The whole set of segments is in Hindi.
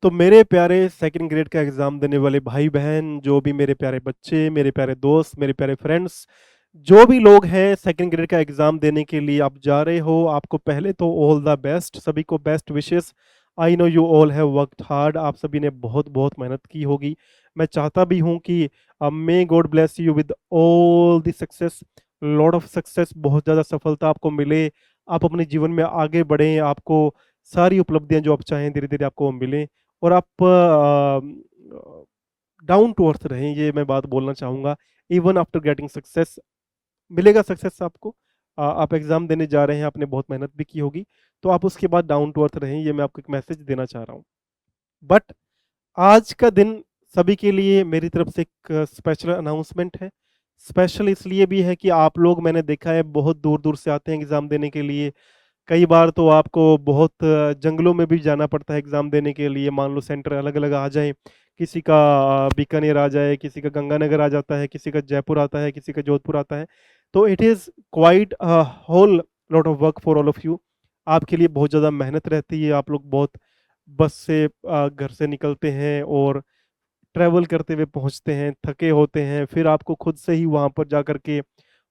तो मेरे प्यारे सेकंड ग्रेड का एग्ज़ाम देने वाले भाई-बहन, जो भी मेरे प्यारे बच्चे, मेरे प्यारे दोस्त, मेरे प्यारे फ्रेंड्स, जो भी लोग हैं सेकंड ग्रेड का एग्ज़ाम देने के लिए आप जा रहे हो, आपको पहले तो ऑल द बेस्ट, सभी को best wishes. I know you all have worked hard, आप सभी ने बहुत-बहुत मेहनत की होगी। मैं चाहता भी हूँ कि may God bless you with all the success, lot of success, बहुत ज़्यादा सफलता आपको मिले, आप अपने जीवन में आगे बढ़ें, आपको सारी उपलब्धियाँ जो आप चाहें धीरे-धीरे आपको मिलें। और आप डाउन टू अर्थ रहें, ये मैं बात बोलना चाहूँगा। इवन आफ्टर गेटिंग सक्सेस, मिलेगा सक्सेस आपको। आप एग्ज़ाम देने जा रहे हैं, आपने बहुत मेहनत भी की होगी, तो आप उसके बाद डाउन टू अर्थ रहें, ये मैं आपको एक मैसेज देना चाह रहा हूँ। बट आज का दिन सभी के लिए मेरी तरफ से एक स्पेशल अनाउंसमेंट है। स्पेशल इसलिए भी है कि आप लोग, मैंने देखा है, बहुत दूर-दूर से आते हैं एग्ज़ाम देने के लिए। कई बार तो आपको बहुत जंगलों में भी जाना पड़ता है एग्ज़ाम देने के लिए, मान लो सेंटर अलग-अलग आ जाएँ, किसी का बीकानेर आ जाए, किसी का गंगानगर आ जाता है, किसी का जयपुर आता है, किसी का जोधपुर आता है। तो it is quite whole lot of work for all of you. आपके लिए बहुत ज़्यादा मेहनत रहती है, आप लोग बहुत बस से घर से निकलते हैं और ट्रैवल करते हुए पहुँचते हैं, थके होते हैं, फिर आपको खुद से ही वहाँ पर जाकर के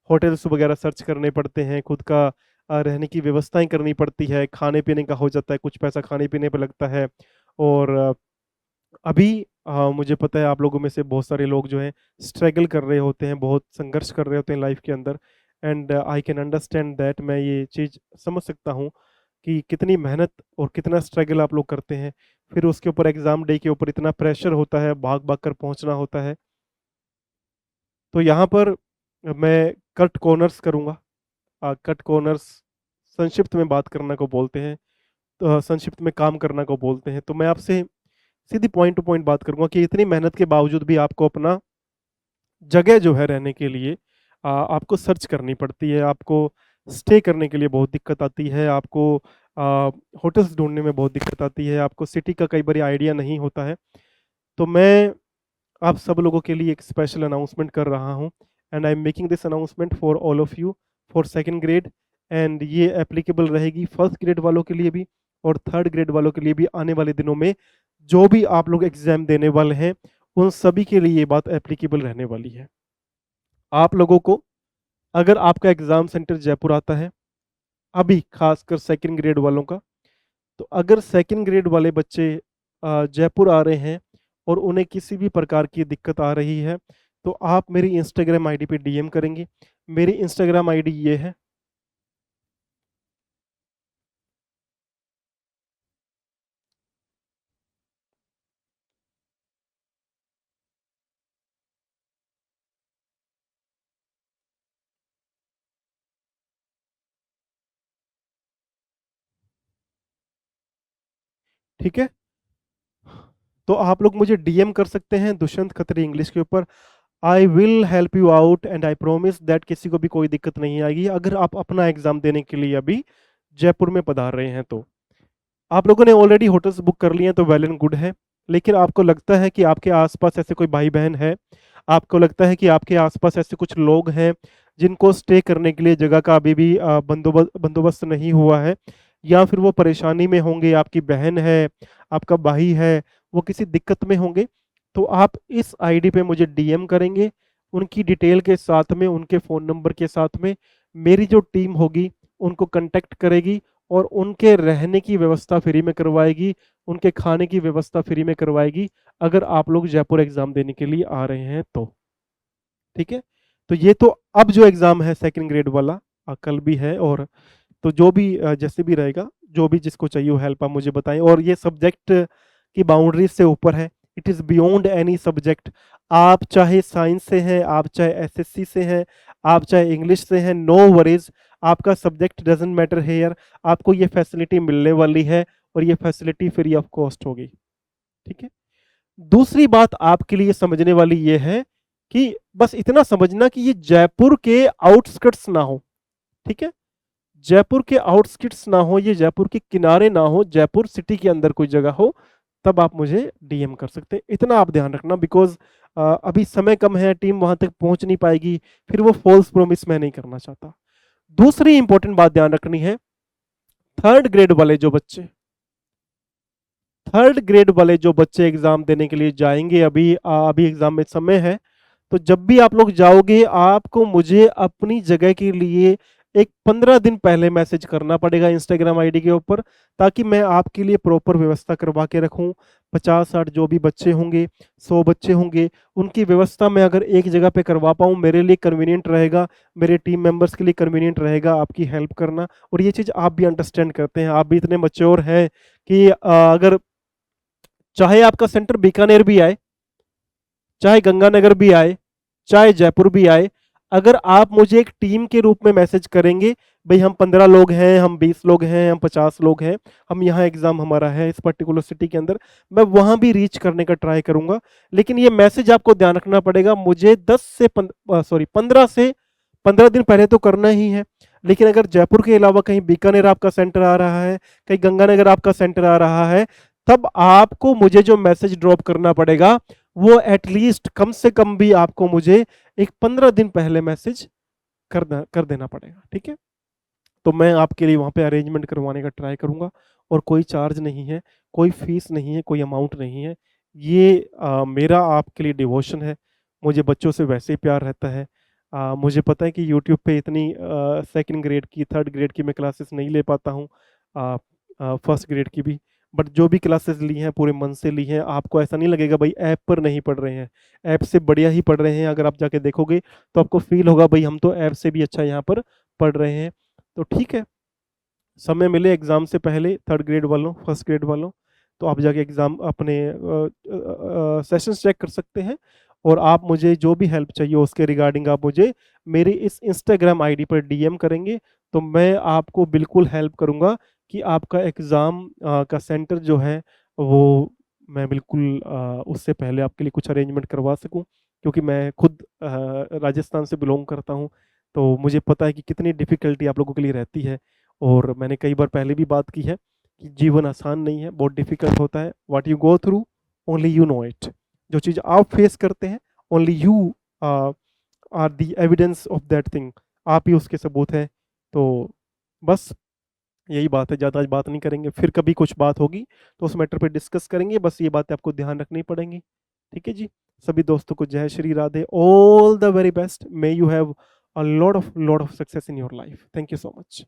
होटल्स वगैरह सर्च करने पड़ते हैं, खुद का रहने की व्यवस्थाएँ करनी पड़ती है, खाने-पीने का हो जाता है, कुछ पैसा खाने-पीने पे लगता है। और अभी मुझे पता है आप लोगों में से बहुत सारे लोग जो हैं स्ट्रगल कर रहे होते हैं, बहुत संघर्ष कर रहे होते हैं लाइफ़ के अंदर, and I can understand that, मैं ये चीज़ समझ सकता हूँ कि कितनी मेहनत और कितना स्ट्रगल आप लोग करते हैं। फिर उसके ऊपर एग्ज़ाम डे के ऊपर इतना प्रेशर होता है, भाग-भाग कर पहुँचना होता है। तो यहाँ पर मैं कट कॉर्नर्स करूँगा। कट कॉर्नर्स संक्षिप्त में बात करना को बोलते हैं, तो संक्षिप्त में काम करना को बोलते हैं। तो मैं आपसे सीधी पॉइंट टू पॉइंट बात करूँगा कि इतनी मेहनत के बावजूद भी आपको अपना जगह जो है रहने के लिए आपको सर्च करनी पड़ती है, आपको स्टे करने के लिए बहुत दिक्कत आती है, आपको होटल्स ढूँढने में बहुत दिक्कत आती है, आपको सिटी का कई बारी आइडिया नहीं होता है। तो मैं आप सब लोगों के लिए एक स्पेशल अनाउंसमेंट कर रहा हूँ, and I am making this announcement for all of you for second grade, and ये एप्लीकेबल रहेगी फर्स्ट ग्रेड वालों के लिए भी और थर्ड ग्रेड वालों के लिए भी। आने वाले दिनों में जो भी आप लोग एग्जाम देने वाले हैं, उन सभी के लिए ये बात एप्लीकेबल रहने वाली है। आप लोगों को, अगर आपका एग्जाम सेंटर जयपुर आता है, अभी खासकर सेकंड ग्रेड वालों का, तो अगर सेकंड ग्रेड वाले बच्चे जयपुर आ रहे हैं और उन्हें किसी भी प्रकार की दिक्कत आ रही है, तो आप मेरी इंस्टाग्राम आईडी पे डीएम करेंगे। मेरी इंस्टाग्राम आईडी ये है। ठीक है? तो आप लोग मुझे डीएम कर सकते हैं दुष्यंत खत्री इंग्लिश के ऊपर। I will help you out and I promise that किसी को भी कोई दिक्कत नहीं आएगी अगर आप अपना एग्जाम देने के लिए अभी जयपुर में पधार रहे हैं तो। आप लोगों ने ऑलरेडी होटल्स बुक कर लिए हैं तो वेल एंड गुड है। लेकिन आपको लगता है कि आपके आसपास ऐसे कोई भाई बहन है, आपको लगता है कि आपके आसपास ऐसे कुछ लोग हैं जिनको स्टे करने के लिए जगह का अभी भी बंदोबस्त बंदोबस्त नहीं हुआ है, या फिर वो परेशानी में होंगे, आपकी बहन है, आपका भाई है, वो किसी दिक्कत में होंगे, तो आप इस आईडी पे मुझे डीएम करेंगे। उनकी डिटेल के साथ में, उनके फ़ोन नंबर के साथ में मेरी जो टीम होगी उनको कांटेक्ट करेगी और उनके रहने की व्यवस्था फ्री में करवाएगी, उनके खाने की व्यवस्था फ्री में करवाएगी, अगर आप लोग जयपुर एग्ज़ाम देने के लिए आ रहे हैं तो। ठीक है? तो ये तो अब जो एग्ज़ाम है सेकंड ग्रेड वाला कल भी है, और तो जो भी जैसे भी रहेगा, जो भी जिसको चाहिए वो हेल्प आप मुझे बताएँ, और ये सब्जेक्ट की बाउंड्रीज़ से ऊपर है। It is beyond any subject. आप चाहे साइंस से हैं, आप चाहे एसएससी से हैं, आप चाहे इंग्लिश से हैं, नो वरीज़, आपका सब्जेक्ट डज़न्ट मैटर हियर। आपको ये फैसिलिटी मिलने वाली है और ये फैसिलिटी फ्री ऑफ कॉस्ट होगी। ठीक है? दूसरी बात आपके लिए समझने वाली ये है कि बस इतना समझना कि ये जयपुर के आउटस्कर्ट्स ना हो। ठीक है? जयपुर के आउटस्किट्स ना हो, ये जयपुर के किनारे ना हो, जयपुर सिटी के अंदर कोई जगह हो, तब आप मुझे डीएम कर सकते हैं। इतना आप ध्यान रखना, बिकॉज़ अभी समय कम है, टीम वहाँ तक पहुँच नहीं पाएगी, फिर वो फ़ॉल्स प्रॉमिस मैं नहीं करना चाहता। दूसरी इंपॉर्टेंट बात ध्यान रखनी है, थर्ड ग्रेड वाले जो बच्चे, थर्ड ग्रेड वाले जो बच्चे एग्जाम देने के लिए जाएंगे, अभी एग्जाम में समय है, तो जब भी आप लोग जाओगे आपको मुझे अपनी जगह के लिए एक 15 दिन पहले मैसेज करना पड़ेगा इंस्टाग्राम आईडी के ऊपर, ताकि मैं आपके लिए प्रॉपर व्यवस्था करवा के रखूं। 50-60 जो भी बच्चे होंगे, 100 बच्चे होंगे, उनकी व्यवस्था मैं अगर एक जगह पे करवा पाऊँ, मेरे लिए कन्वीनियंट रहेगा, मेरे टीम मेंबर्स के लिए कन्वीनियंट रहेगा आपकी हेल्प करना। और ये चीज़ आप भी अंडरस्टैंड करते हैं, आप भी इतने मैच्योर हैं कि अगर चाहे आपका सेंटर बीकानेर भी आए, चाहे गंगानगर भी आए, चाहे जयपुर भी आए, अगर आप मुझे एक टीम के रूप में मैसेज करेंगे, भाई हम 15 लोग हैं, हम 20 लोग हैं, हम 50 लोग हैं, हम यहाँ एग्जाम हमारा है इस पर्टिकुलर सिटी के अंदर, मैं वहां भी रीच करने का ट्राई करूंगा। लेकिन ये मैसेज आपको ध्यान रखना पड़ेगा, मुझे 15 से 15 दिन पहले तो करना ही है। लेकिन अगर जयपुर के अलावा कहीं बीकानेर आपका सेंटर आ रहा है, कहीं गंगानगर आपका सेंटर आ रहा है, तब आपको मुझे जो मैसेज ड्रॉप करना पड़ेगा वो एटलीस्ट कम से कम भी आपको मुझे एक 15 दिन पहले मैसेज कर देना पड़ेगा, ठीक है। तो मैं आपके लिए वहाँ पे अरेंजमेंट करवाने का ट्राई करूँगा, और कोई चार्ज नहीं है, कोई फीस नहीं है, कोई अमाउंट नहीं है। ये मेरा आपके लिए डिवोशन है। मुझे बच्चों से वैसे ही प्यार रहता है। मुझे पता है कि यूट्यूब पे इतनी सेकंड ग्रेड की, थर्ड ग्रेड की मैं क्लासेस नहीं ले पाता हूँ, फर्स्ट ग्रेड की भी। बट जो भी क्लासेस ली हैं पूरे मन से ली हैं, आपको ऐसा नहीं लगेगा भाई ऐप पर नहीं पढ़ रहे हैं, ऐप से बढ़िया ही पढ़ रहे हैं। अगर आप जाके देखोगे तो आपको फील होगा भाई हम तो ऐप से भी अच्छा यहाँ पर पढ़ रहे हैं। तो ठीक है, समय मिले एग्ज़ाम से पहले थर्ड ग्रेड वालों, फर्स्ट ग्रेड वालों, तो आप जाके एग्ज़ाम अपने सेशंस चेक कर सकते हैं। और आप मुझे जो भी हेल्प चाहिए उसके रिगार्डिंग आप मुझे मेरी इस इंस्टाग्राम आईडी पर डीएम करेंगे, तो मैं आपको बिल्कुल हेल्प करूंगा कि आपका एग्ज़ाम का सेंटर जो है वो मैं बिल्कुल उससे पहले आपके लिए कुछ अरेंजमेंट करवा सकूं। क्योंकि मैं खुद राजस्थान से बिलोंग करता हूं, तो मुझे पता है कि कितनी डिफ़िकल्टी आप लोगों के लिए रहती है। और मैंने कई बार पहले भी बात की है कि जीवन आसान नहीं है, बहुत डिफिकल्ट होता है। What you go through only you know it. जो चीज़ आप फेस करते हैं only you are the evidence of that thing. आप ही उसके सबूत हैं। तो बस यही बात है, ज़्यादा आज बात नहीं करेंगे, फिर कभी कुछ बात होगी तो उस मैटर पे डिस्कस करेंगे। बस ये बातें आपको ध्यान रखनी पड़ेंगी, ठीक है जी। सभी दोस्तों को जय Shri Radhe, all the very best, may you have a lot of success in your life. Thank you so much.